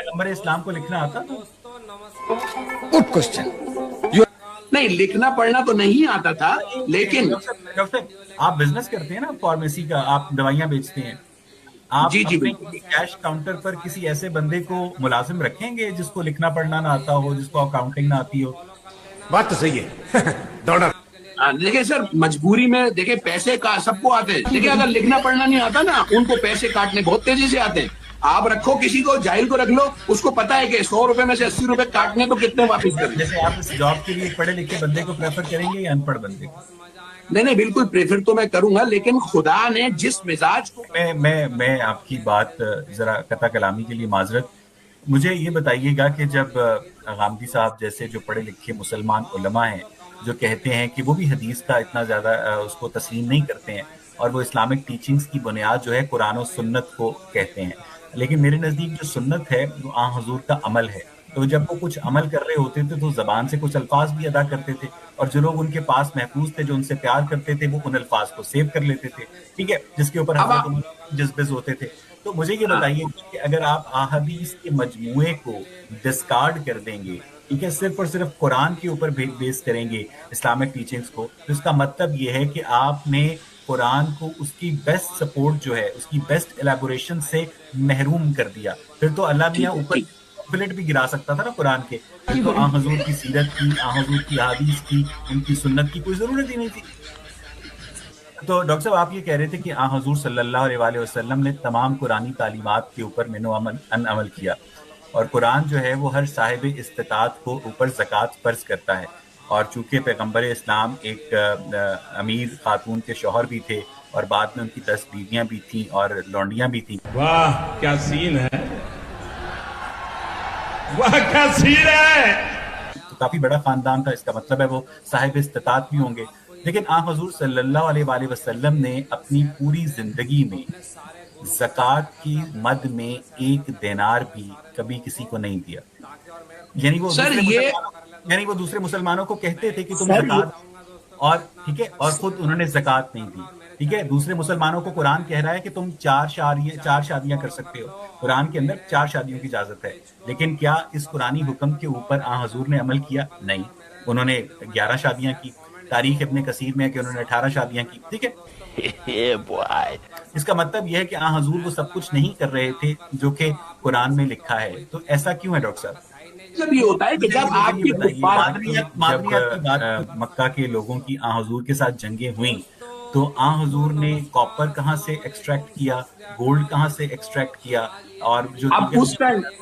पैगंबर इस्लाम को लिखना आता था? Good question. नहीं, लिखना पढ़ना तो नहीं आता था, लेकिन डॉक्टर साहब, आप बिजनेस करते हैं ना फार्मेसी का, आप दवाइयां बेचते हैं, आप जी जी अपने बिल्कुल। किसी कैश काउंटर पर किसी ऐसे बंदे को मुलाजिम रखेंगे जिसको लिखना पढ़ना ना आता हो, जिसको अकाउंटिंग ना आती हो? बात तो सही है। दौड़ा। देखिए सर, मजबूरी में देखिए पैसे का सबको आते हैं। देखिए अगर लिखना पढ़ना नहीं आता ना, उनको पैसे काटने बहुत तेजी से आते हैं। आप रखो किसी को, जाहिल को रख लो, उसको पता है कि 100 रुपए में से 80 रुपए काटने तो कितने वापिस करने। जैसे आप इस जॉब के लिए पढ़े लिखे बंदे को प्रेफर करेंगे या अनपढ़ बंदे को? नहीं नहीं, बिल्कुल प्रेफर तो मैं करूंगा, लेकिन खुदा ने जिस मिजाज को। मैं आपकी बात जरा कता कलामी के लिए माजरत, मुझे ये बताइएगा कि जब गामदी साहब जैसे जो पढ़े लिखे मुसलमान उलमा हैं जो कहते हैं कि वो भी हदीस का इतना ज़्यादा उसको तस्लीम नहीं करते हैं, और वो इस्लामिक टीचिंग्स की बुनियाद जो है कुरान और सुन्नत को कहते हैं, लेकिन मेरे नज़दीक जो सुन्नत है वो आ हुजूर का अमल है। तो जब वो कुछ अमल कर रहे होते थे तो ज़बान से कुछ अल्फाज भी अदा करते थे, और जो लोग उनके पास महफूज थे, जो उनसे प्यार करते थे, वो उन अल्फाज को सेव कर लेते थे, ठीक है, जिसके ऊपर अब हजरत आप, उमर जज्बेज होते थे। तो मुझे ये बताइए कि अगर आप अहादीस के मजमूए को डिस्कार्ड कर देंगे, ठीक है, सिर्फ और सिर्फ कुरान के ऊपर बेस करेंगे इस्लामिक टीचिंग्स को, तो इसका मतलब ये है कि आपने कुरान को उसकी बेस्ट सपोर्ट जो है, उसकी बेस्ट एलेबोरेशन से महरूम कर दिया। फिर तो अल्लाह मियाँ ठीक है ऊपर ठीक। प्लेट भी गिरा सकता था ना कुरान के। फिर तो आ हजूर की सीरत की, आ हजूर की हदीस की, उनकी सुन्नत की कोई जरूरत ही नहीं थी। तो डॉक्टर साहब, आप ये कह रहे थे कि आ हजूर सल्लल्लाहु अलैहि वसल्लम ने तमाम कुरानी तालीमात के ऊपर मिनो अमल किया, और कुरान जो है वो हर साहिब इस्तिताअत को ऊपर ज़कात फर्ज करता है। और चूंकि पैगंबर इस्लाम एक अमीर खातून के शौहर भी थे, और बाद में उनकी 10 बीवियां भी थीं और लौंडियां भी थीं, वाह क्या सीन है, वाह क्या सीन है। तो काफी बड़ा खानदान था, इसका मतलब है वो साहिब इस्तिताअत भी होंगे। लेकिन आ हजूर सल्लल्लाहु अलैहि वसल्लम ने अपनी पूरी जिंदगी में ज़कात की मद में एक दिनार भी कभी किसी को नहीं दिया। यानी वो सर दूसरे ये मुसलमानों यानी वो दूसरे मुसलमानों को कहते थे कि तुम सर ये ज़कात, और ठीक है, और खुद उन्होंने ज़कात नहीं दी। ठीक है, दूसरे मुसलमानों को कुरान कह रहा है कि तुम चार शादियां कर सकते हो, कुरान के अंदर 4 शादियों की इजाजत है। लेकिन क्या इस कुरानी हुक्म के ऊपर आ हजूर ने अमल किया? नहीं, उन्होंने 11 शादियां की। तारीख इब्ने कसीर में है कि उन्होंने 18 शादियां की। ठीक है, इसका मतलब यह है कि आ हजूर वो सब कुछ नहीं कर रहे थे जो कि कुरान में लिखा है। तो ऐसा क्यों है डॉक्टर साहब? मतलब ये होता है कि जब मुझे ये आपकी बताइए, कुफ्फार। मादनियात की बात, मक्का के लोगों की आ हजूर के साथ जंगें हुई, तो आ हजूर ने कॉपर कहाँ से एक्सट्रैक्ट किया, गोल्ड कहाँ से एक्सट्रैक्ट किया, और जो अब दीगर उस टाइम